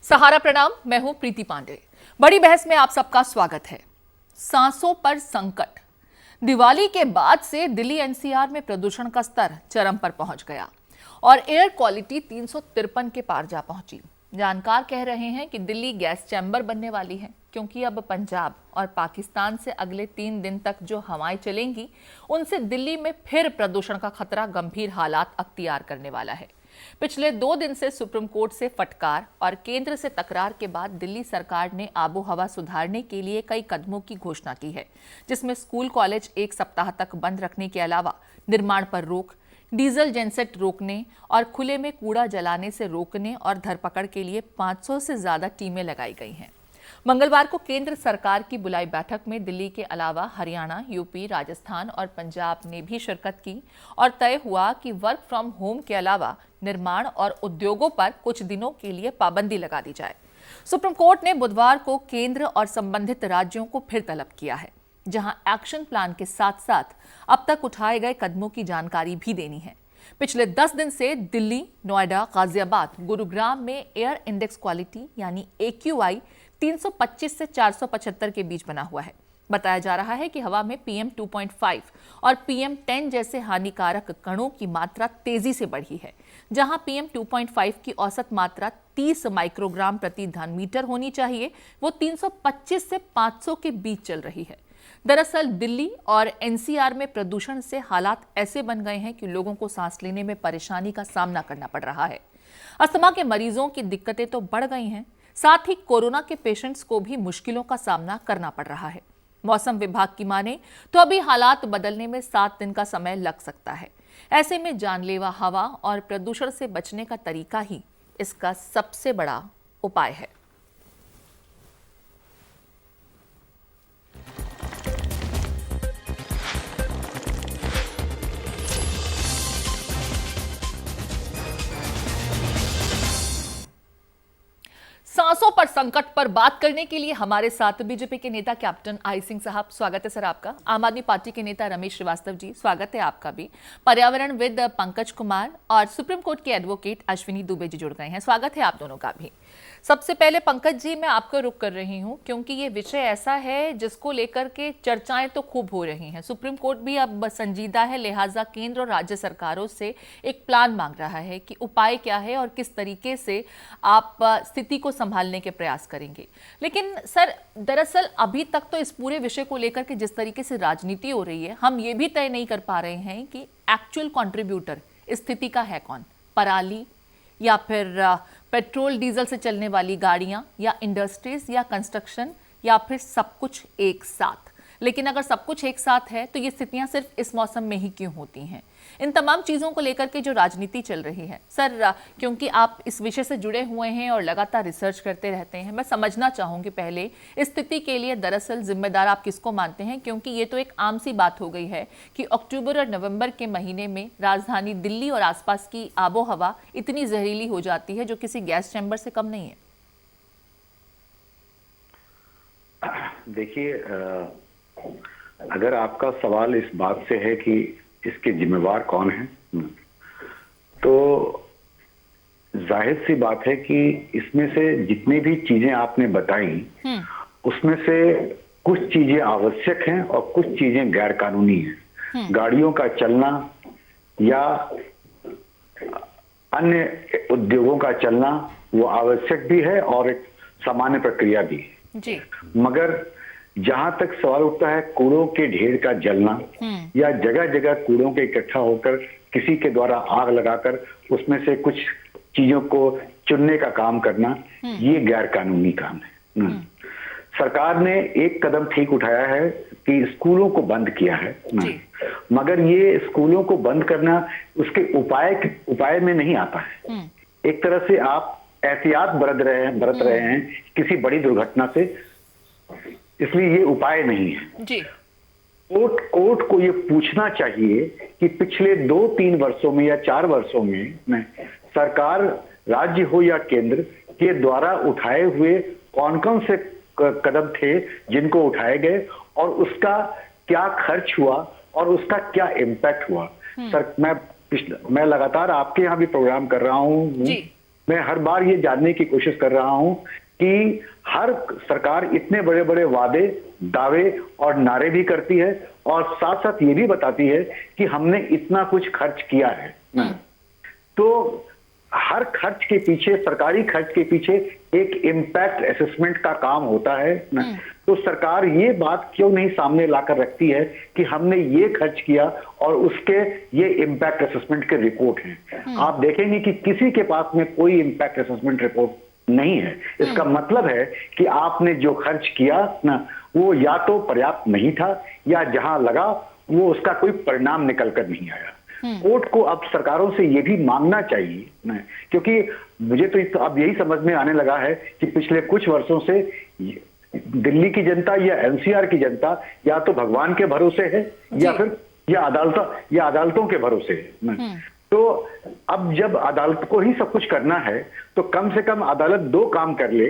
सहारा प्रणाम, मैं हूं प्रीति पांडे। बड़ी बहस में आप सबका स्वागत है। सांसों पर संकट। दिवाली के बाद से दिल्ली एनसीआर में प्रदूषण का स्तर चरम पर पहुंच गया और एयर क्वालिटी 353 के पार जा पहुंची। जानकार कह रहे हैं कि दिल्ली गैस चैम्बर बनने वाली है, क्योंकि अब पंजाब और पाकिस्तान से अगले 3 दिन तक जो हवाएं चलेंगी, उनसे दिल्ली में फिर प्रदूषण का खतरा गंभीर हालात अख्तियार करने वाला है। पिछले 2 दिन से सुप्रीम कोर्ट से फटकार और केंद्र से तकरार के बाद दिल्ली सरकार ने आबो हवा सुधारने के लिए कई कदमों की घोषणा की है, जिसमें स्कूल कॉलेज 1 सप्ताह तक बंद रखने के अलावा निर्माण पर रोक, डीजल जेनसेट रोकने और खुले में कूड़ा जलाने से रोकने और धरपकड़ के लिए 500 से ज्यादा टीमें लगाई गई हैं। मंगलवार को केंद्र सरकार की बुलाई बैठक में दिल्ली के अलावा हरियाणा, यूपी, राजस्थान और पंजाब ने भी शिरकत की और तय हुआ कि वर्क फ्रॉम होम के अलावा निर्माण और उद्योगों पर कुछ दिनों के लिए पाबंदी लगा दी जाए। सुप्रीम कोर्ट ने बुधवार को केंद्र और संबंधित राज्यों को फिर तलब किया है, जहां एक्शन प्लान के साथ साथ अब तक उठाए गए कदमों की जानकारी भी देनी है। पिछले 10 दिन से दिल्ली, नोएडा, गाजियाबाद, गुरुग्राम में एयर इंडेक्स क्वालिटी यानी AQI 325 से 475 के बीच बना हुआ है। बताया जा रहा है कि हवा में PM 2.5 और PM 10 जैसे हानिकारक कणों की मात्रा तेजी से बढ़ी है, जहां PM 2.5 की औसत मात्रा 30 माइक्रोग्राम प्रति घन मीटर होनी चाहिए, वो 325 से 500 के बीच चल रही है। दरअसल दिल्ली और NCR में प्रदूषण से हालात ऐसे बन गए हैं कि लोगों को सांस लेने में परेशानी का सामना करना पड़ रहा है। अस्थमा के मरीजों की दिक्कतें तो बढ़ गई हैं, साथ ही कोरोना के पेशेंट्स को भी मुश्किलों का सामना करना पड़ रहा है। मौसम विभाग की माने तो अभी हालात बदलने में 7 दिन का समय लग सकता है। ऐसे में जानलेवा हवा और प्रदूषण से बचने का तरीका ही इसका सबसे बड़ा उपाय है। सांसों पर संकट पर बात करने के लिए हमारे साथ बीजेपी के नेता कैप्टन आई सिंह साहब, स्वागत है सर आपका। आम आदमी पार्टी के नेता रमेश श्रीवास्तव जी, स्वागत है आपका भी। पर्यावरणविद पंकज कुमार और सुप्रीम कोर्ट के एडवोकेट अश्विनी दुबे जी जुड़ गए हैं, स्वागत है आप दोनों का भी। सबसे पहले पंकज जी, मैं आपका रुख कर रही हूं, क्योंकि ये विषय ऐसा है जिसको लेकर के चर्चाएं तो खूब हो रही हैं। सुप्रीम कोर्ट भी अब संजीदा है, लिहाजा केंद्र और राज्य सरकारों से एक प्लान मांग रहा है कि उपाय क्या है और किस तरीके से आप स्थिति को संभालने के प्रयास करेंगे। लेकिन सर, दरअसल अभी तक तो इस पूरे विषय को लेकर के जिस तरीके से राजनीति हो रही है, हम ये भी तय नहीं कर पा रहे हैं कि एक्चुअल कंट्रीब्यूटर इस स्थिति का है कौन। पराली या फिर पेट्रोल डीजल से चलने वाली गाड़ियां या इंडस्ट्रीज या कंस्ट्रक्शन या फिर सब कुछ एक साथ। लेकिन अगर सब कुछ एक साथ है तो ये स्थितियां सिर्फ इस मौसम में ही क्यों होती हैं? इन तमाम चीज़ों को लेकर के जो राजनीति चल रही है सर, क्योंकि आप इस विषय से जुड़े हुए हैं और लगातार रिसर्च करते रहते हैं, मैं समझना चाहूँगी पहले इस स्थिति के लिए दरअसल जिम्मेदार आप किसको मानते हैं? क्योंकि ये तो एक आम सी बात हो गई है कि अक्टूबर और नवंबर के महीने में राजधानी दिल्ली और आसपास की आबो हवा इतनी जहरीली हो जाती है जो किसी गैस चैम्बर से कम नहीं है। देखिए, अगर आपका सवाल इस बात से है कि इसके जिम्मेवार कौन है, तो जाहिर सी बात है कि इसमें से जितनी भी चीजें आपने बताई, उसमें से कुछ चीजें आवश्यक हैं और कुछ चीजें गैर कानूनी हैं। गाड़ियों का चलना या अन्य उद्योगों का चलना वो आवश्यक भी है और एक सामान्य प्रक्रिया भी है जी। मगर जहां तक सवाल उठता है कूड़ों के ढेर का जलना या जगह जगह कूड़ों के इकट्ठा होकर किसी के द्वारा आग लगाकर उसमें से कुछ चीजों को चुनने का काम करना, ये गैर कानूनी काम है। सरकार ने एक कदम ठीक उठाया है कि स्कूलों को बंद किया है, मगर ये स्कूलों को बंद करना उसके उपाय में नहीं आता है। एक तरह से आप एहतियात बरत रहे हैं किसी बड़ी दुर्घटना से, इसलिए ये उपाय नहीं है जी। कोर्ट को ये पूछना चाहिए कि पिछले 2-3 वर्षों में या 4 वर्षों में सरकार, राज्य हो या केंद्र के द्वारा उठाए हुए कौन कौन से कदम थे जिनको उठाए गए और उसका क्या खर्च हुआ और उसका क्या इम्पैक्ट हुआ। सर, मैं लगातार आपके यहाँ भी प्रोग्राम कर रहा हूँ मैं हर बार ये जानने की कोशिश कर रहा हूं कि हर सरकार इतने बड़े बड़े वादे, दावे और नारे भी करती है और साथ साथ ये भी बताती है कि हमने इतना कुछ खर्च किया है। तो हर खर्च के पीछे, सरकारी खर्च के पीछे एक इम्पैक्ट असेसमेंट का काम होता है ना। तो सरकार ये बात क्यों नहीं सामने लाकर रखती है कि हमने ये खर्च किया और उसके ये इम्पैक्ट असेसमेंट के रिपोर्ट हैं। आप देखेंगे कि किसी के पास में कोई इम्पैक्ट असेसमेंट रिपोर्ट नहीं है। इसका मतलब है कि आपने जो खर्च किया ना, वो या तो पर्याप्त नहीं था या जहां लगा वो उसका कोई परिणाम निकल कर नहीं आया। कोर्ट को अब सरकारों से ये भी मांगना चाहिए ना, क्योंकि मुझे तो अब यही समझ में आने लगा है कि पिछले कुछ वर्षों से दिल्ली की जनता या एनसीआर की जनता या तो भगवान के भरोसे है या फिर या अदालतों के भरोसे है। तो अब जब अदालत को ही सब कुछ करना है तो कम से कम अदालत दो काम कर ले।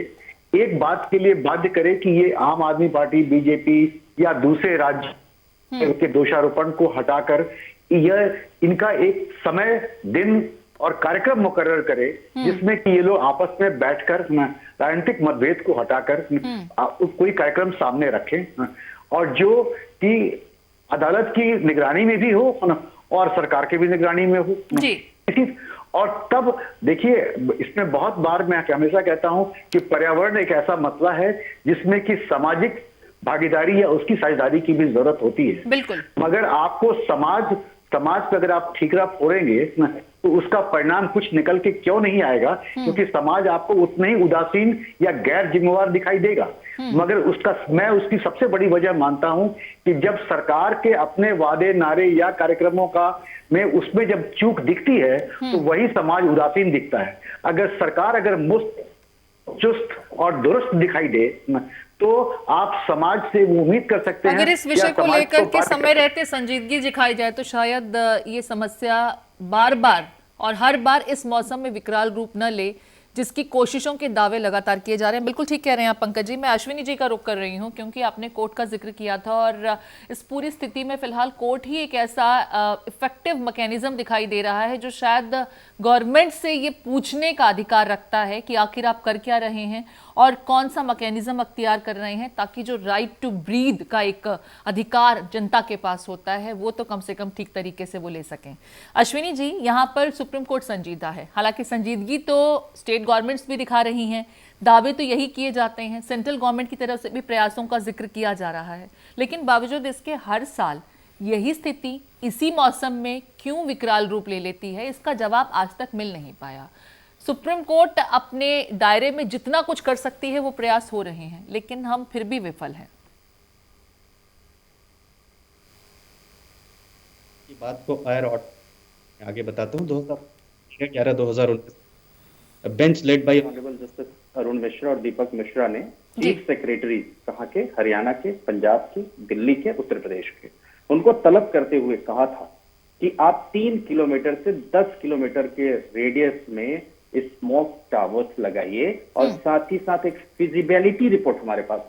एक बात के लिए बाध्य करे कि ये आम आदमी पार्टी, बीजेपी या दूसरे राज्य के दोषारोपण को हटाकर यह इनका एक समय, दिन और कार्यक्रम मुकर्रर करे जिसमें कि ये लोग आपस में बैठकर राजनीतिक मतभेद को हटाकर कोई कार्यक्रम सामने रखें और जो कि अदालत की निगरानी में भी हो और सरकार के भी निगरानी में हो जी। और तब देखिए, इसमें बहुत बार मैं हमेशा कहता हूं कि पर्यावरण एक ऐसा मसला है जिसमें कि सामाजिक भागीदारी या उसकी साझेदारी की भी जरूरत होती है। बिल्कुल। मगर आपको समाज पे अगर आप ठीकरा फोड़ेंगे तो उसका परिणाम कुछ निकल के क्यों नहीं आएगा, क्योंकि समाज आपको उतना ही उदासीन या गैर जिम्मेवार दिखाई देगा। मगर मैं उसकी सबसे बड़ी वजह मानता हूं कि जब सरकार के अपने वादे, नारे या कार्यक्रमों में उसमें जब चूक दिखती है तो वही समाज उदासीन दिखता है। अगर सरकार मुस्त, चुस्त और दुरुस्त दिखाई दे तो आप समाज से उम्मीद कर सकते हैं। अगर इस विषय को लेकर के समय रहते संजीदगी दिखाई जाए तो शायद ये समस्या बार बार और हर बार इस मौसम में विकराल रूप न ले, जिसकी कोशिशों के दावे लगातार किए जा रहे हैं। बिल्कुल ठीक कह रहे हैं आप पंकज जी। मैं अश्विनी जी का रुख कर रही हूं क्योंकि आपने कोर्ट का जिक्र किया था और इस पूरी स्थिति में फिलहाल कोर्ट ही एक ऐसा इफेक्टिव मैकेनिज्म दिखाई दे रहा है जो शायद गवर्नमेंट से ये पूछने का अधिकार रखता है कि आखिर आप कर क्या रहे हैं और कौन सा मैकेनिज्म अख्तियार कर रहे हैं, ताकि जो राइट टू ब्रीथ का एक अधिकार जनता के पास होता है वो तो कम से कम ठीक तरीके से वो ले सकें। अश्विनी जी, यहाँ पर सुप्रीम कोर्ट संजीदा है। हालांकि संजीदगी तो स्टेट गवर्नमेंट्स भी दिखा रही हैं, दावे तो यही किए जाते हैं, सेंट्रल गवर्नमेंट की तरफ से भी प्रयासों का जिक्र किया जा रहा है, लेकिन बावजूद इसके हर साल यही स्थिति इसी मौसम में क्यों विकराल रूप ले लेती है, इसका जवाब आज तक मिल नहीं पाया। सुप्रीम कोर्ट अपने दायरे में जितना कुछ कर सकती है वो प्रयास हो रहे हैं, लेकिन हम फिर भी विफल हैं। बात को आगे बताता हूँ। 2011-2019 bench led by honourable justice Arun Mishra और दीपक मिश्रा ने चीफ सेक्रेटरी कहा के हरियाणा के, पंजाब के, दिल्ली के, उत्तर प्रदेश के, उनको तलब करते हुए कहा था कि आप 3 किलोमीटर से 10 किलोमीटर के रेडियस में स्मोक टावर्स लगाइए और साथ ही साथ एक फिजिबिलिटी रिपोर्ट हमारे पास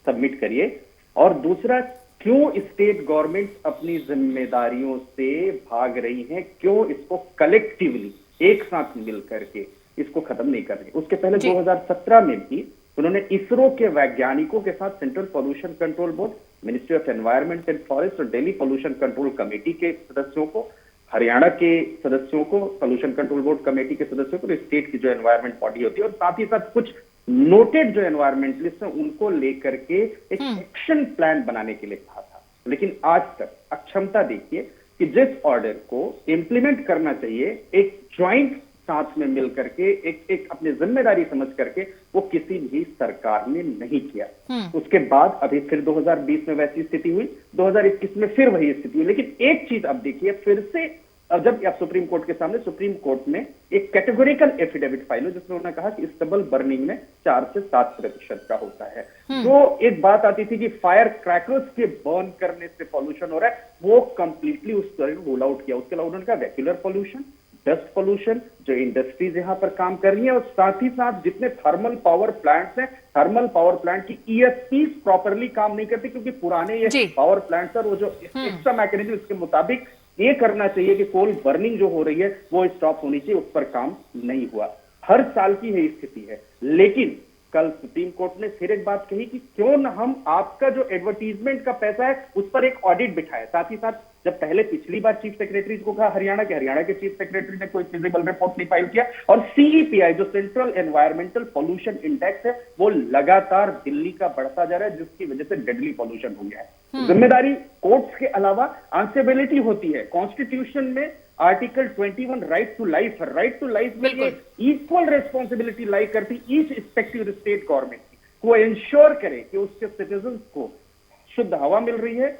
सबमिट करिए। और दूसरा, क्यों स्टेट गवर्नमेंट अपनी जिम्मेदारियों से भाग रही हैं, क्यों इसको कलेक्टिवली एक साथ मिल करके इसको खत्म नहीं कर रही। उसके पहले 2017 में भी उन्होंने इसरो के वैज्ञानिकों के साथ central pollution control board, ministry of environment and forest और दिल्ली पोल्यूशन कंट्रोल कमेटी के सदस्यों को, हरियाणा के सदस्यों को, पोल्यूशन कंट्रोल बोर्ड कमेटी के सदस्यों को, स्टेट की जो एनवायरमेंट बॉडी होती है, और साथ ही साथ कुछ नोटेड जो एनवायरमेंटलिस्ट हैं उनको लेकर के एक एक्शन प्लान बनाने के लिए कहा था। लेकिन आज तक अक्षमता देखिए कि जिस ऑर्डर को इम्प्लीमेंट करना चाहिए एक ज्वाइंट साथ में मिल करके, एक अपनी जिम्मेदारी समझ करके, वो किसी भी सरकार ने नहीं किया। उसके बाद अभी फिर 2020 में वैसी स्थिति हुई, 2021 में फिर वही स्थिति हुई। लेकिन एक चीज अब देखिए, फिर से जब आप सुप्रीम कोर्ट के सामने, सुप्रीम कोर्ट में एक कैटेगोरिकल एफिडेविट फाइल हो जिसमें उन्होंने कहा कि स्टबल बर्निंग में 4 से 7% का होता है। जो एक बात आती थी कि फायर क्रैकर्स के बर्न करने से पॉल्यूशन हो रहा है, वो कंप्लीटली उस तरह रूल आउट किया। उसके अलावा उन्होंने कहा रेगुलर पॉल्यूशन, डस्ट पॉल्यूशन, जो इंडस्ट्रीज यहां पर काम कर रही है, और साथ ही साथ जितने थर्मल पावर प्लांट्स हैं, थर्मल पावर प्लांट की ईएसपी प्रॉपरली काम नहीं करती, क्योंकि पुराने ये पावर प्लांट्स और वो जो एक्स्ट्रा मैकेनिज्म इसके मुताबिक ये करना चाहिए कि कोल बर्निंग जो हो रही है वो स्टॉप होनी चाहिए, उस पर काम नहीं हुआ। हर साल की यही स्थिति है। लेकिन कल सुप्रीम कोर्ट ने फिर एक बात कही कि क्यों न हम आपका जो एडवर्टीजमेंट का पैसा है उस पर एक ऑडिट बिठाए। साथ ही साथ जब पहले पिछली बार चीफ सेक्रेटरी को कहा हरियाणा के चीफ सेक्रेटरी ने कोई फिजिबल रिपोर्ट नहीं फाइल किया, और सीईपीआई जो सेंट्रल एनवायरमेंटल पोल्यूशन इंडेक्स है वो लगातार दिल्ली का बढ़ता जा रहा है, जिसकी वजह से डेडली पोल्यूशन हो गया है। जिम्मेदारी कोर्ट्स के अलावा आंसरेबिलिटी होती है। कॉन्स्टिट्यूशन में आर्टिकल 21 राइट टू लाइफ में ये इक्वल रेस्पॉन्सिबिलिटी लाई करती ईच रिस्पेक्टिव स्टेट गवर्नमेंट को एंश्योर करे कि उसके सिटीजन्स को शुद्ध हवा मिल रही है,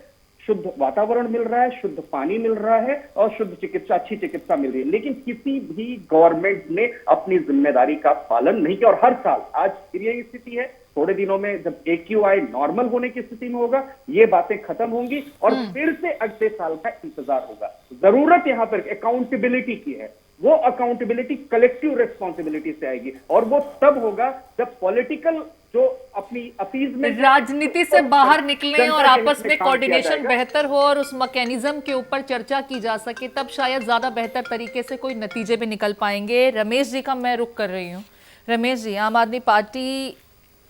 शुद्ध वातावरण मिल रहा है, शुद्ध पानी मिल रहा है और शुद्ध चिकित्सा, अच्छी चिकित्सा मिल रही है। लेकिन किसी भी गवर्नमेंट ने अपनी जिम्मेदारी का पालन नहीं किया और हर साल आज फिर यही स्थिति है। थोड़े दिनों में जब AQI नॉर्मल होने की स्थिति में होगा ये बातें खत्म होंगी और फिर से अगले साल का इंतजार होगा। जरूरत यहां पर अकाउंटेबिलिटी की है। वो अकाउंटेबिलिटी कलेक्टिव रिस्पॉन्सिबिलिटी से आएगी और वो तब होगा जब पॉलिटिकल जो अपनी अपीजमेंट, राजनीति से बाहर निकले और आपस में कोऑर्डिनेशन बेहतर हो और उस मैकेनिज्म के ऊपर चर्चा की जा सके, तब शायद ज्यादा बेहतर तरीके से कोई नतीजे पे निकल पाएंगे। रमेश जी का मैं रुख कर रही हूँ। रमेश जी, आम आदमी पार्टी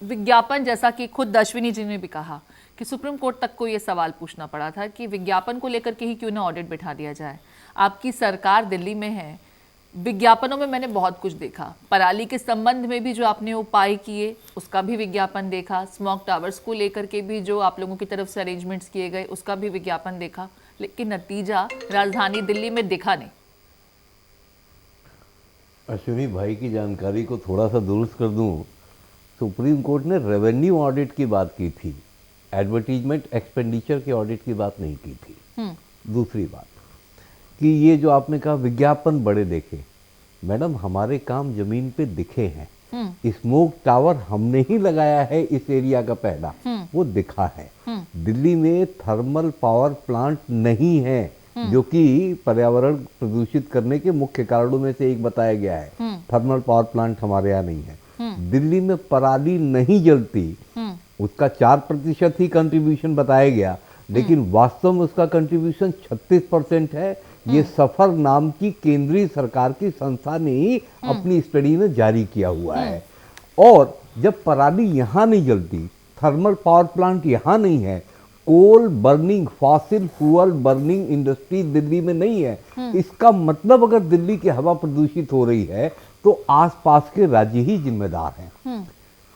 विज्ञापन, जैसा कि खुद अश्विनी जी ने भी कहा कि सुप्रीम कोर्ट तक को ये सवाल पूछना पड़ा था कि विज्ञापन को लेकर के ही क्यों ना ऑडिट बिठा दिया जाए। आपकी सरकार दिल्ली में है, विज्ञापनों में मैंने बहुत कुछ देखा। पराली के संबंध में भी जो आपने उपाय किए उसका भी विज्ञापन देखा, स्मोक टावर्स को लेकर के भी जो आप लोगों की तरफ से अरेंजमेंट्स किए गए उसका भी विज्ञापन देखा, लेकिन नतीजा राजधानी दिल्ली में दिखा नहीं। अश्विनी भाई की जानकारी को थोड़ा सा दुरुस्त कर दूं, सुप्रीम कोर्ट ने रेवेन्यू ऑडिट की बात की थी, एडवर्टीजमेंट एक्सपेंडिचर के ऑडिट की बात नहीं की थी। दूसरी बात कि ये जो आपने कहा विज्ञापन बड़े देखे, मैडम हमारे काम जमीन पे दिखे हैं। स्मोक टावर हमने ही लगाया है इस एरिया का पहला, वो दिखा है। दिल्ली में थर्मल पावर प्लांट नहीं है जो कि पर्यावरण प्रदूषित करने के मुख्य कारणों में से एक बताया गया है। थर्मल पावर प्लांट हमारे यहाँ नहीं है। दिल्ली में पराली नहीं जलती, उसका 4% ही कंट्रीब्यूशन बताया गया, लेकिन वास्तव में उसका कंट्रीब्यूशन 36% है। ये सफर नाम की केंद्रीय सरकार की संस्था ने ही अपनी स्टडी में जारी किया हुआ है। और जब पराली यहाँ नहीं जलती, थर्मल पावर प्लांट यहाँ नहीं है, coal burning, fossil fuel burning industry Delhi में नहीं है, इसका मतलब अगर दिल्ली की हवा प्रदूषित हो रही है तो आसपास के राज्य ही जिम्मेदार हैं।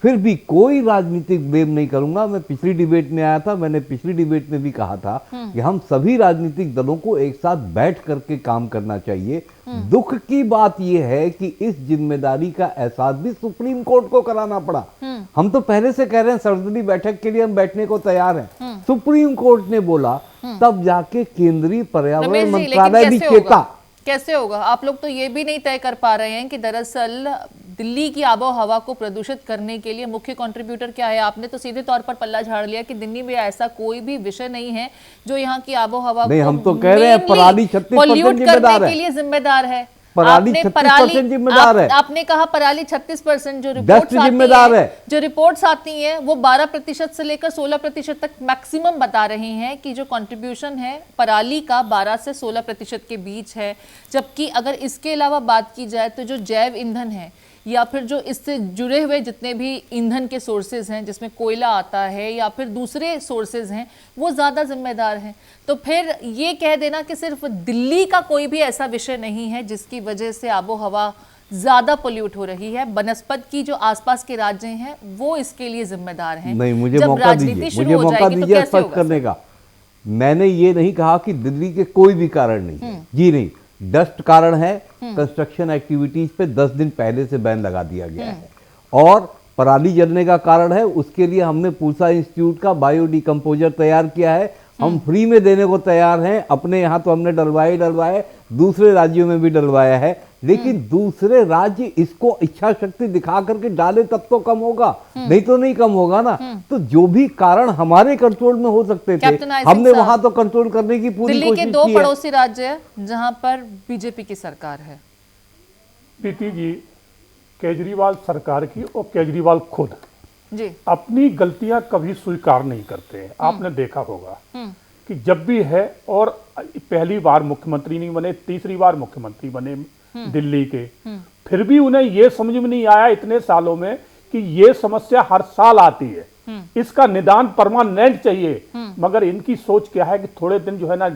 फिर भी कोई राजनीतिक ब्लेम नहीं करूंगा। मैं पिछली डिबेट में आया था, मैंने पिछली डिबेट में भी कहा था कि हम सभी राजनीतिक दलों को एक साथ बैठ करके काम करना चाहिए। दुख की बात यह है कि इस जिम्मेदारी का एहसास भी सुप्रीम कोर्ट को कराना पड़ा। हम तो पहले से कह रहे हैं सर्वदलीय बैठक के लिए हम बैठने को तैयार हैं, सुप्रीम कोर्ट ने बोला, तब जाके केंद्रीय पर्यावरण मंत्रालय भी चेता। कैसे होगा? आप लोग तो ये भी नहीं तय कर पा रहे हैं कि दरअसल दिल्ली की आबो हवा को प्रदूषित करने के लिए मुख्य कंट्रीब्यूटर क्या है। आपने तो सीधे तौर पर पल्ला झाड़ लिया कि दिल्ली में ऐसा कोई भी विषय नहीं है जो यहाँ की आबो हवा को हम तो कह रहे हैं पराली 36% जिम्मेदार है, के लिए जिम्मेदार है। पराली 36% जिम्मेदार है। आपने कहा पराली 36%, जो रिपोर्ट्स जिम्मेदार है, जो रिपोर्ट्स आती हैं वो 12% से लेकर 16% तक मैक्सिमम बता रही हैं कि जो कंट्रीब्यूशन है पराली का 12 से 16% के बीच है। जबकि अगर इसके अलावा बात की जाए तो जो जैव ईंधन है या फिर जो इससे जुड़े हुए जितने भी ईंधन के सोर्सेज हैं, जिसमें कोयला आता है या फिर दूसरे सोर्सेज हैं, वो ज़्यादा जिम्मेदार हैं। तो फिर ये कह देना कि सिर्फ दिल्ली का कोई भी ऐसा विषय नहीं है जिसकी वजह से आबो हवा ज़्यादा पोल्यूट हो रही है, बनस्पत की जो आसपास के राज्य हैं वो इसके लिए जिम्मेदार हैं। नहीं, मुझे मौका दीजिए स्पष्ट करने का। मैंने ये नहीं कहा कि दिल्ली के कोई भी कारण नहीं, जी नहीं, डस्ट कारण है। कंस्ट्रक्शन एक्टिविटीज पे 10 दिन पहले से बैन लगा दिया गया है। और पराली जलने का कारण है, उसके लिए हमने पूसा इंस्टीट्यूट का बायो डिकम्पोजर तैयार किया है। हम फ्री में देने को तैयार हैं। अपने यहाँ तो हमने डलवाए, दूसरे राज्यों में भी डलवाया है, लेकिन दूसरे राज्य इसको इच्छा शक्ति दिखा करके डाले तब तो कम होगा, नहीं तो नहीं कम होगा ना। तो जो भी कारण हमारे कंट्रोल में हो सकते थे हमने वहां तो कंट्रोल करने की पूरी कोशिश की है। दिल्ली के 2 पड़ोसी राज्य है जहां पर बीजेपी की सरकार है। प्रीति जी, केजरीवाल सरकार की और केजरीवाल खुद जी अपनी गलतियां कभी स्वीकार नहीं करते हैं। आपने देखा होगा कि जब भी है, और पहली बार मुख्यमंत्री नहीं बने, तीसरी बार मुख्यमंत्री बने दिल्ली के, फिर भी उन्हें यह समझ में नहीं आया इतने सालों में कि ये समस्या हर साल आती है, इसका निदान परमानेंट चाहिए। मगर इनकी सोच क्या है कि थोड़े दिन जो है ना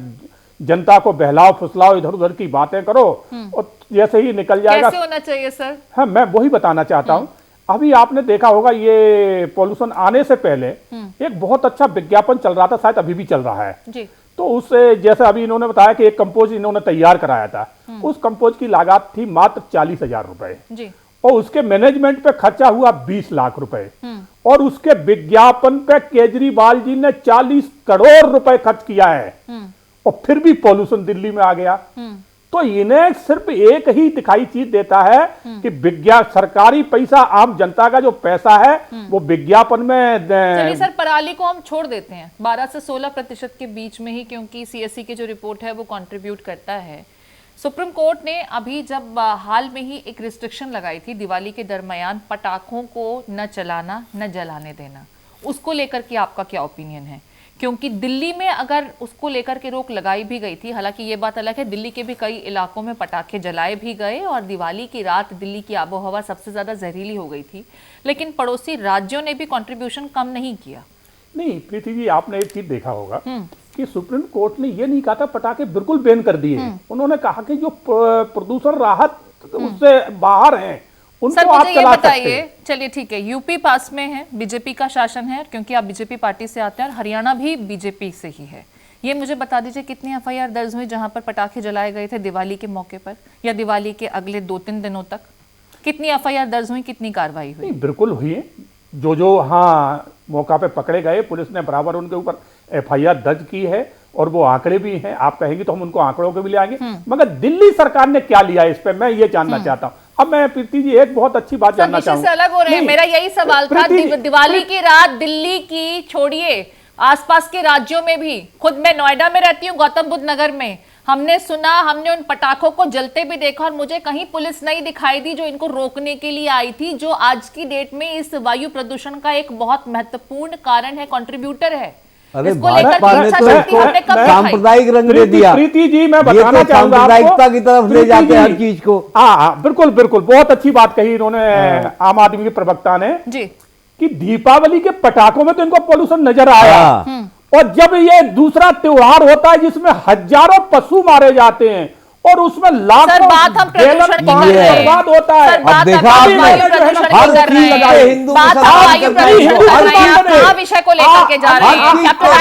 जनता को बहलाओ फुसलाओ, इधर उधर की बातें करो और जैसे ही निकल जाएगा। कैसे होना चाहिए सर? हाँ, मैं वही बताना चाहता हूं। अभी आपने देखा होगा ये पॉल्यूशन आने से पहले एक बहुत अच्छा विज्ञापन चल रहा था, शायद अभी भी चल रहा है जी। तो उससे जैसे अभी इन्होंने बताया कि एक कंपोज इन्होंने तैयार कराया था, उस कंपोज की लागत थी मात्र 40,000 रुपए जी। और उसके मैनेजमेंट पे खर्चा हुआ 20 लाख रुपए और उसके विज्ञापन पे केजरीवाल जी ने 40 करोड़ रुपए खर्च किया है और फिर भी पॉल्यूशन दिल्ली में आ गया। तो इन्हें सिर्फ एक ही दिखाई चीज देता है कि सरकारी पैसा, आम जनता का जो पैसा है वो विज्ञापन में चलिए सर, पराली को हम छोड़ देते हैं 12 से 16% के बीच में ही, क्योंकि सीएससी की जो रिपोर्ट है वो कंट्रीब्यूट करता है। सुप्रीम कोर्ट ने अभी जब हाल में ही एक रिस्ट्रिक्शन लगाई थी दिवाली के दरमियान पटाखों को न चलाना न जलाने देना, उसको लेकर के आपका क्या ओपिनियन है? क्योंकि दिल्ली में अगर उसको लेकर के रोक लगाई भी गई थी, हालांकि ये बात अलग है दिल्ली के भी कई इलाकों में पटाखे जलाए भी गए और दिवाली की रात दिल्ली की आबोहवा सबसे ज्यादा जहरीली हो गई थी, लेकिन पड़ोसी राज्यों ने भी कंट्रीब्यूशन कम नहीं किया। नहीं प्रीति जी, आपने एक चीज देखा होगा कि सुप्रीम कोर्ट ने ये नहीं कहा था पटाखे बिल्कुल बैन कर दिए, उन्होंने कहा कि जो प्रदूषण राहत उससे बाहर हैं सर मुझे ये बताइए, चलिए ठीक है, यूपी पास में है, बीजेपी का शासन है क्योंकि आप बीजेपी पार्टी से आते हैं और हरियाणा भी बीजेपी से ही है, ये मुझे बता दीजिए कितनी एफआईआर दर्ज हुई जहां पर पटाखे जलाए गए थे दिवाली के मौके पर या दिवाली के अगले 2-3 दिनों तक? कितनी एफआईआर दर्ज हुई, कितनी कार्रवाई हुई? बिल्कुल हुई है, जो हाँ मौका पे पकड़े गए पुलिस ने बराबर उनके ऊपर एफआईआर दर्ज की है और वो आंकड़े भी हैं, आप कहेंगे तो हम उनको आंकड़ों के भी ले आएंगे। मगर दिल्ली सरकार ने क्या लिया इस पे, मैं ये जानना चाहता हूं। अब मैं प्रीति जी एक बहुत अच्छी बात जानना चाहूंगा। अलग हो रहे हैं, मेरा यही सवाल था। दिवाली की रात दिल्ली की छोड़िए, आसपास के राज्यों में भी, खुद मैं नोएडा में रहती हूँ, गौतम बुद्ध नगर में, हमने सुना, हमने उन पटाखों को जलते भी देखा और मुझे कहीं पुलिस नहीं दिखाई दी जो इनको रोकने के लिए आई थी, जो आज की डेट में इस वायु प्रदूषण का एक बहुत महत्वपूर्ण कारण है, कंट्रीब्यूटर है। अरे इसको लेकर सांप्रदायिक रंग दे दिया। प्रीति जी मैं बताना चाहूंगा सांप्रदायिकता की तरफ ले जाते हैं हर चीज को। हाँ बिल्कुल बिल्कुल, बहुत अच्छी बात कही इन्होंने आम आदमी के प्रवक्ता ने जी, कि दीपावली के पटाखों में तो इनको पोल्यूशन नजर आया और जब ये दूसरा त्योहार होता है जिसमें हजारों पशु मारे जाते हैं और उसमें लाखों बात हम प्रदूषण की कर रहे हैं, बर्बाद होता है। अब देखा आपने हर चीज लगाए हिंदू विषय को लेकर के जा रहे हैं। कैप्टन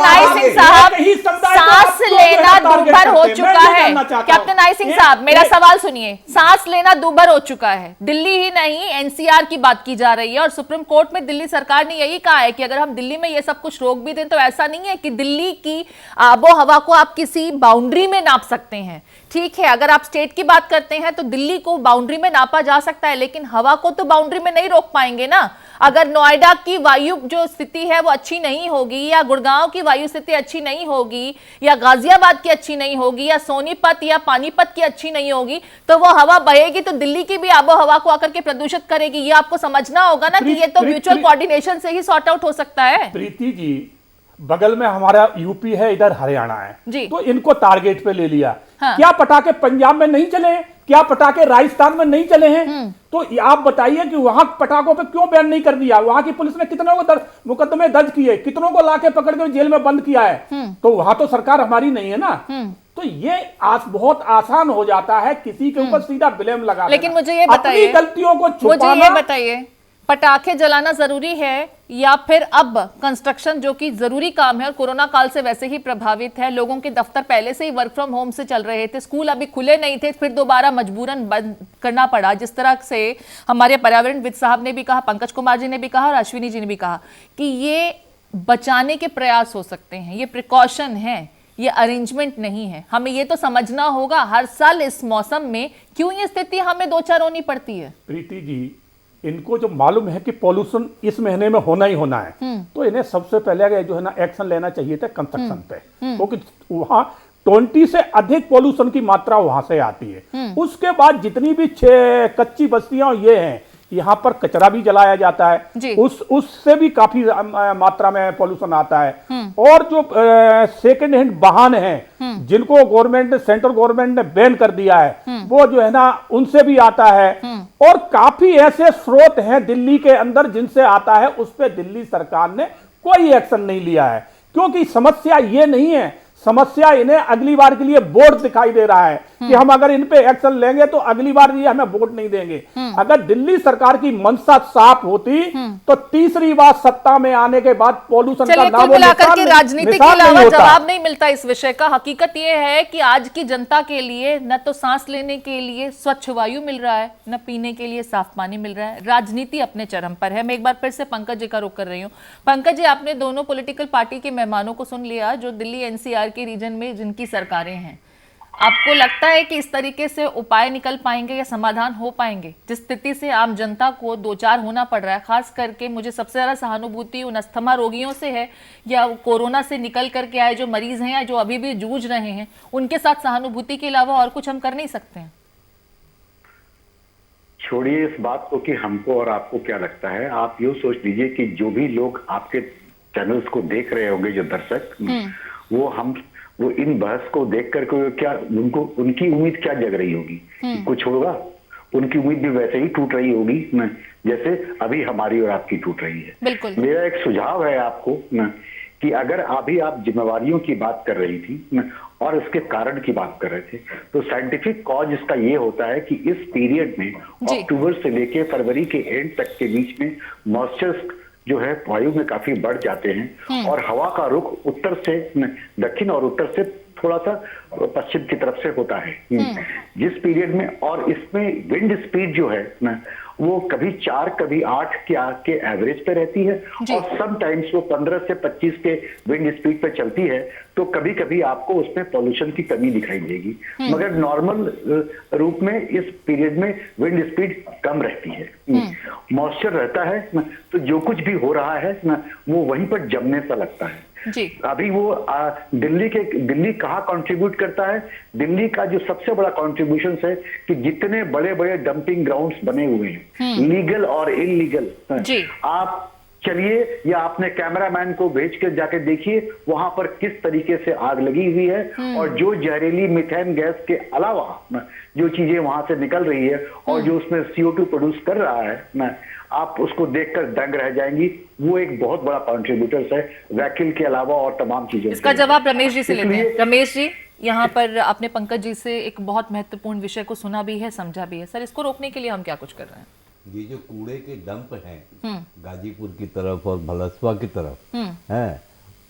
आई सिंह साहब सांस लेना दूभर हो चुका है। कैप्टन आई सिंह साहब मेरा सवाल सुनिए, सांस लेना दूभर हो चुका है। दिल्ली ही नहीं एनसीआर की बात की जा रही है और सुप्रीम कोर्ट में दिल्ली सरकार ने यही कहा है कि अगर हम दिल्ली में ये सब कुछ रोक भी दें तो ऐसा नहीं है कि दिल्ली की आबो हवा को आप किसी बाउंड्री में नाप सकते हैं। ठीक है, अगर आप स्टेट की बात करते हैं तो दिल्ली को बाउंड्री में नापा जा सकता है, लेकिन हवा को तो बाउंड्री में नहीं रोक पाएंगे ना। अगर नोएडा की वायु जो स्थिति है वो अच्छी नहीं होगी या गुड़गांव की वायु स्थिति अच्छी नहीं होगी या गाजियाबाद की अच्छी नहीं होगी या सोनीपत या पानीपत की अच्छी नहीं होगी तो वो हवा बहेगी तो दिल्ली की भी आबो हवा को आकर के प्रदूषित करेगी। ये आपको समझना होगा ना कि ये तो म्यूचुअल कोऑर्डिनेशन से ही सॉर्ट आउट हो सकता है। प्रीति जी, बगल में हमारा यूपी है, इधर हरियाणा है जी, तो इनको टारगेट पे ले लिया। हाँ। क्या पटाखे पंजाब में नहीं चले हैं? क्या पटाखे राजस्थान में नहीं चले हैं? तो आप बताइए कि वहां पटाखों पे क्यों बैन नहीं कर दिया? वहां की पुलिस ने कितनों को मुकदमे दर्ज किए, कितनों को लाके पकड़ के जेल में बंद किया है। तो वहां तो सरकार हमारी नहीं है ना। तो ये बहुत आसान हो जाता है किसी के ऊपर सीधा ब्लेम लगा। लेकिन मुझे ये बताइए, गलतियों को मुझे ये बताइए, पटाखे जलाना जरूरी है या फिर अब कंस्ट्रक्शन जो कि जरूरी काम है और कोरोना काल से वैसे ही प्रभावित है, लोगों के दफ्तर पहले से ही वर्क फ्रॉम होम से चल रहे थे, स्कूल अभी खुले नहीं थे, फिर दोबारा मजबूरन बंद करना पड़ा। जिस तरह से हमारे पर्यावरणविद साहब ने भी कहा, पंकज कुमार जी ने भी कहा और अश्विनी जी ने भी कहा कि ये बचाने के प्रयास हो सकते हैं, ये प्रिकॉशन है, ये अरेंजमेंट नहीं है। हमें ये तो समझना होगा हर साल इस मौसम में क्यों ये स्थिति हमें दो चार होनी पड़ती है। प्रीति जी, इनको जो मालूम है कि पॉल्यूशन इस महीने में होना ही होना है तो इन्हें सबसे पहले जो है ना एक्शन लेना चाहिए था कंस्ट्रक्शन पे, क्योंकि वहां 20 से अधिक पॉल्यूशन की मात्रा वहां से आती है। उसके बाद जितनी भी कच्ची बस्तियां ये हैं यहाँ पर कचरा भी जलाया जाता जी। है, उससे भी काफी मात्रा में पॉल्यूशन आता है। और जो सेकेंड हैंड वाहन हैं जिनको सेंट्रल गवर्नमेंट ने बैन कर दिया है, वो जो है ना उनसे भी आता है। और काफी ऐसे स्रोत हैं दिल्ली के अंदर जिनसे आता है, उस पर दिल्ली सरकार ने कोई एक्शन नहीं लिया है, क्योंकि समस्या ये नहीं है, समस्या इन्हें अगली बार के लिए वोट दिखाई दे रहा है कि हम अगर इन पे एक्शन लेंगे तो अगली बार ये हमें वोट नहीं देंगे। अगर दिल्ली सरकार की मंशा साफ होती तो तीसरी बार सत्ता में आने के बाद पॉल्यूशन का चलिए, कुल नामो मिलाकर के राजनीति के निशान नहीं अलावा होता। जवाब नहीं मिलता इस विषय का। हकीकत यह है कि आज की जनता के लिए न तो सांस लेने के लिए स्वच्छ वायु मिल रहा है, न पीने के लिए साफ पानी मिल रहा है। राजनीति अपने चरम पर है। मैं एक बार फिर से पंकज जी का रुख कर रही हूँ। पंकज जी, आपने दोनों पॉलिटिकल पार्टी के मेहमानों को सुन लिया जो दिल्ली एनसीआर के रीजन में जिनकी सरकारें हैं। आपको लगता है कि इस तरीके से उपाय निकल पाएंगे या समाधान हो पाएंगे? जिस स्थिति से आम जनता को दो चार होना पड़ रहा है, खास करके मुझे सबसे ज्यादा सहानुभूति उन अस्थमा रोगियों से है या कोरोना से निकल करके आए जो मरीज हैं या जो अभी भी जूझ रहे हैं, उनके साथ सहानुभूति के अलावा और कुछ हम कर नहीं सकते हैं? छोड़िए इस बात को कि हमको और आपको क्या लगता है। आप यूं सोच लीजिए कि जो भी लोग आपके चैनल्स को देख रहे होंगे, जो दर्शक, वो इन बहस को देख करके क्या उनकी उम्मीद क्या जग रही होगी कि कुछ होगा? उनकी उम्मीद भी वैसे ही टूट रही होगी ना, जैसे अभी हमारी और आपकी टूट रही है। बिल्कुल। मेरा एक सुझाव है आपको ना कि अगर अभी आप जिम्मेवारियों की बात कर रही थी ना और इसके कारण की बात कर रहे थे, तो साइंटिफिक कॉज इसका ये होता है कि इस पीरियड में अक्टूबर से लेके फरवरी के एंड तक के बीच में मॉइस्चर जो है वायु में काफी बढ़ जाते हैं और हवा का रुख उत्तर से दक्षिण और उत्तर से थोड़ा सा पश्चिम की तरफ से होता है जिस पीरियड में। और इसमें विंड स्पीड जो है ना वो कभी 4 कभी 8 के एवरेज पे रहती है और सम टाइम्स वो 15 से 25 के विंड स्पीड पे चलती है। तो कभी कभी आपको उसमें पॉल्यूशन की कमी दिखाई देगी, मगर नॉर्मल रूप में इस पीरियड में विंड स्पीड कम रहती है, मॉइस्चर रहता है ना, तो जो कुछ भी हो रहा है ना वो वहीं पर जमने सा लगता है। जी। अभी वो दिल्ली कहाँ कंट्रीब्यूट करता है? दिल्ली का जो सबसे बड़ा कंट्रीब्यूशन है कि जितने बड़े बड़े डंपिंग ग्राउंड्स बने हुए हैं, लीगल और इलीगल, आप चलिए या अपने कैमरामैन को भेज कर जाके देखिए वहां पर किस तरीके से आग लगी हुई है और जो जहरीली मीथेन गैस के अलावा जो चीजें वहां से निकल रही है और जो उसमें CO2 प्रोड्यूस कर रहा है ना, आप उसको देखकर दंग रह जाएंगी। वो एक बहुत बड़ा कॉन्ट्रीब्यूटर है वैक्यूल के अलावा और तमाम चीजों। इसका जवाब रमेश जी से लेते हैं। रमेश जी, यहाँ पर आपने पंकज जी से एक बहुत महत्वपूर्ण विषय को सुना भी है, समझा भी है। सर, इसको रोकने के लिए हम क्या कुछ कर रहे हैं? ये जो कूड़े के डंप हैं गाजीपुर की तरफ और भलसवा की तरफ है,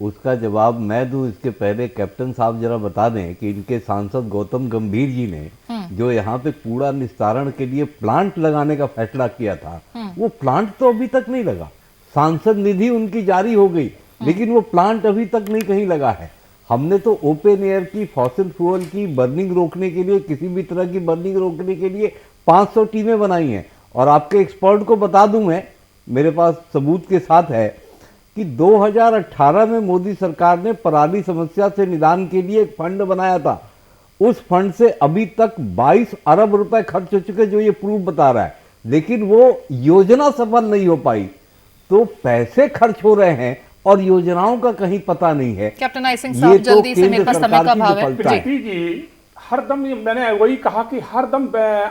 उसका जवाब मैं दूं इसके पहले कैप्टन साहब जरा बता दें कि इनके सांसद गौतम गंभीर जी ने जो यहाँ पे कूड़ा निस्तारण के लिए प्लांट लगाने का फैसला किया था, वो प्लांट तो अभी तक नहीं लगा। सांसद निधि उनकी जारी हो गई लेकिन वो प्लांट अभी तक नहीं कहीं लगा है। हमने तो ओपन एयर की फॉसिल फ्यूल की बर्निंग रोकने के लिए, किसी भी तरह की बर्निंग रोकने के लिए 500 टीमें बनाई हैं। और आपके एक्सपर्ट को बता दूं, मैं मेरे पास सबूत के साथ है कि 2018 में मोदी सरकार ने पराली समस्या से निदान के लिए एक फंड बनाया था। उस फंड से अभी तक 22 अरब रुपए खर्च हो चुके, जो ये प्रूफ बता रहा है, लेकिन वो योजना सफल नहीं हो पाई। तो पैसे खर्च हो रहे हैं और योजनाओं का कहीं पता नहीं है। कैप्टन आई सिंह साहब, जल्दी से, मेरे पास समय का अभाव है। प्रीति जी, हरदम मैंने वही कहा कि हरदम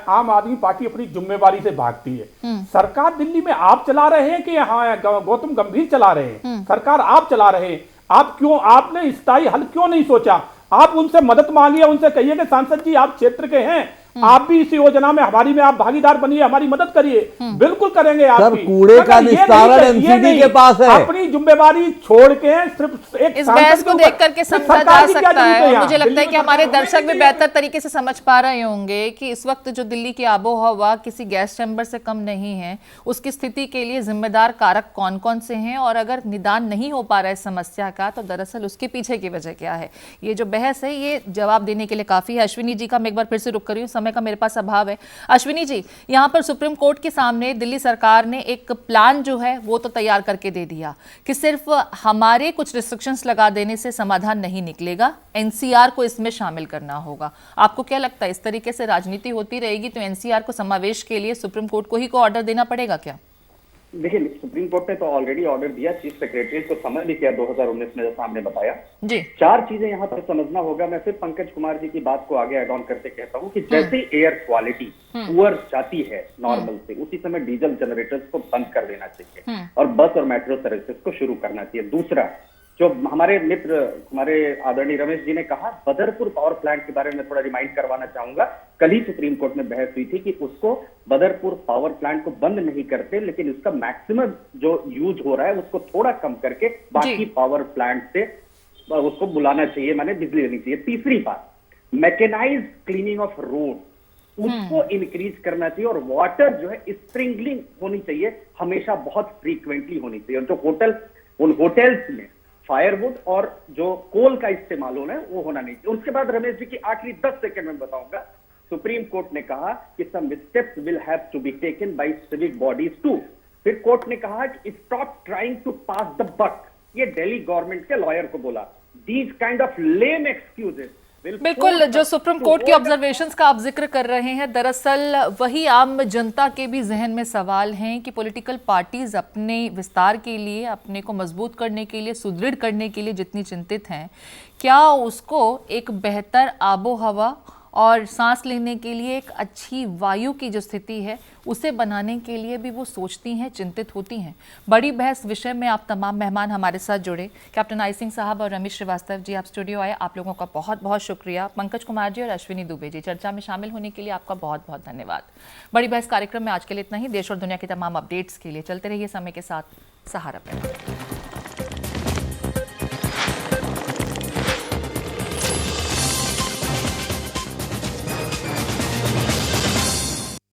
आम आदमी पार्टी अपनी जिम्मेवारी से भागती है। सरकार दिल्ली में आप चला रहे हैं कि हाँ गौतम गंभीर चला रहे हैं? सरकार आप चला रहे हैं। आपने स्थायी हल क्यों नहीं सोचा? आप उनसे मदद मांगिए, उनसे कहिए कि सांसद जी आप क्षेत्र के हैं, आप भी इस योजना में हमारी में आप भागीदार बनिए, हमारी मदद करिए। बिल्कुल करेंगे आप। सर, कूड़े का निस्तारण एमसीडी के पास है। अपनी जिम्मेवारी छोड़ के सिर्फ एक इस बहस को देख करके समझा जा सकता है। मुझे लगता है कि हमारे दर्शक भी बेहतर तरीके से समझ पा रहे होंगे कि इस वक्त जो दिल्ली की आबो हवा किसी गैस चैम्बर से कम नहीं है, उसकी स्थिति के लिए जिम्मेदार कारक कौन कौन से हैं और अगर निदान नहीं हो पा रहा है समस्या का तो दरअसल उसके पीछे की वजह क्या है। ये जो बहस है ये जवाब देने के लिए काफी है। अश्विनी जी का मैं एक बार फिर से रुक कर रही हूँ। समय का मेरे पास अभाव है। अश्विनी जी, यहाँ पर सुप्रीम कोर्ट के सामने दिल्ली सरकार ने एक प्लान जो है वो तो तैयार करके दे दिया कि सिर्फ हमारे कुछ रिस्ट्रिक्शंस लगा देने से समाधान नहीं निकलेगा, एनसीआर को इसमें शामिल करना होगा। आपको क्या लगता है, इस तरीके से राजनीति होती रहेगी तो एनसीआर को समावेश के लिए सुप्रीम कोर्ट को ही को ऑर्डर देना पड़ेगा क्या? देखिए, सुप्रीम कोर्ट ने तो ऑलरेडी ऑर्डर दिया, चीफ सेक्रेटरी को समझ भी किया 2019 में, जैसा आपने बताया जी। 4 चीजें यहाँ पर समझना होगा। मैं फिर पंकज कुमार जी की बात को आगे एड ऑन करते कहता हूँ कि जैसे एयर क्वालिटी पुअर जाती है नॉर्मल से, उसी समय डीजल जनरेटर्स को बंद कर देना चाहिए और बस और मेट्रो सर्विसेज को शुरू करना चाहिए। दूसरा, जो हमारे मित्र हमारे आदरणीय रमेश जी ने कहा, बदरपुर पावर प्लांट के बारे में थोड़ा रिमाइंड करवाना चाहूंगा। कल ही सुप्रीम कोर्ट में बहस हुई थी कि उसको बदरपुर पावर प्लांट को बंद नहीं करते, लेकिन इसका मैक्सिमम जो यूज हो रहा है उसको थोड़ा कम करके बाकी पावर प्लांट से उसको बुलाना चाहिए, माने बिजली देनी चाहिए। तीसरी बात, मैकेनाइज्ड क्लीनिंग ऑफ रोड, उसको इंक्रीज करना चाहिए और वाटर जो है स्प्रिंकलिंग होनी चाहिए, हमेशा बहुत फ्रीक्वेंटली होनी चाहिए। और जो उन होटल्स में फायरवुड और जो कोल का इस्तेमाल होना है वो होना नहीं चाहिए। उसके बाद रमेश जी की आखिरी 10 सेकंड में बताऊंगा, सुप्रीम कोर्ट ने कहा कि some steps will have to be taken by civic bodies too. फिर कोर्ट ने कहा कि stop trying to pass the buck, ये दिल्ली गवर्नमेंट के लॉयर को बोला। These kind of lame excuses. बिल्कुल, जो सुप्रीम कोर्ट के ऑब्जर्वेशंस का आप जिक्र कर रहे हैं, दरअसल वही आम जनता के भी जहन में सवाल हैं कि पॉलिटिकल पार्टीज अपने विस्तार के लिए, अपने को मजबूत करने के लिए, सुदृढ़ करने के लिए जितनी चिंतित हैं, क्या उसको एक बेहतर आबो हवा और सांस लेने के लिए एक अच्छी वायु की जो स्थिति है उसे बनाने के लिए भी वो सोचती हैं, चिंतित होती हैं? बड़ी बहस विषय में आप तमाम मेहमान हमारे साथ जुड़े, कैप्टन आई सिंह साहब और रमेश श्रीवास्तव जी, आप स्टूडियो आए, आप लोगों का बहुत बहुत शुक्रिया। पंकज कुमार जी और अश्विनी दुबे जी, चर्चा में शामिल होने के लिए आपका बहुत बहुत धन्यवाद। बड़ी बहस कार्यक्रम में आज के लिए इतना ही। देश और दुनिया की तमाम अपडेट्स के लिए चलते रहिए समय के साथ सहारा पे।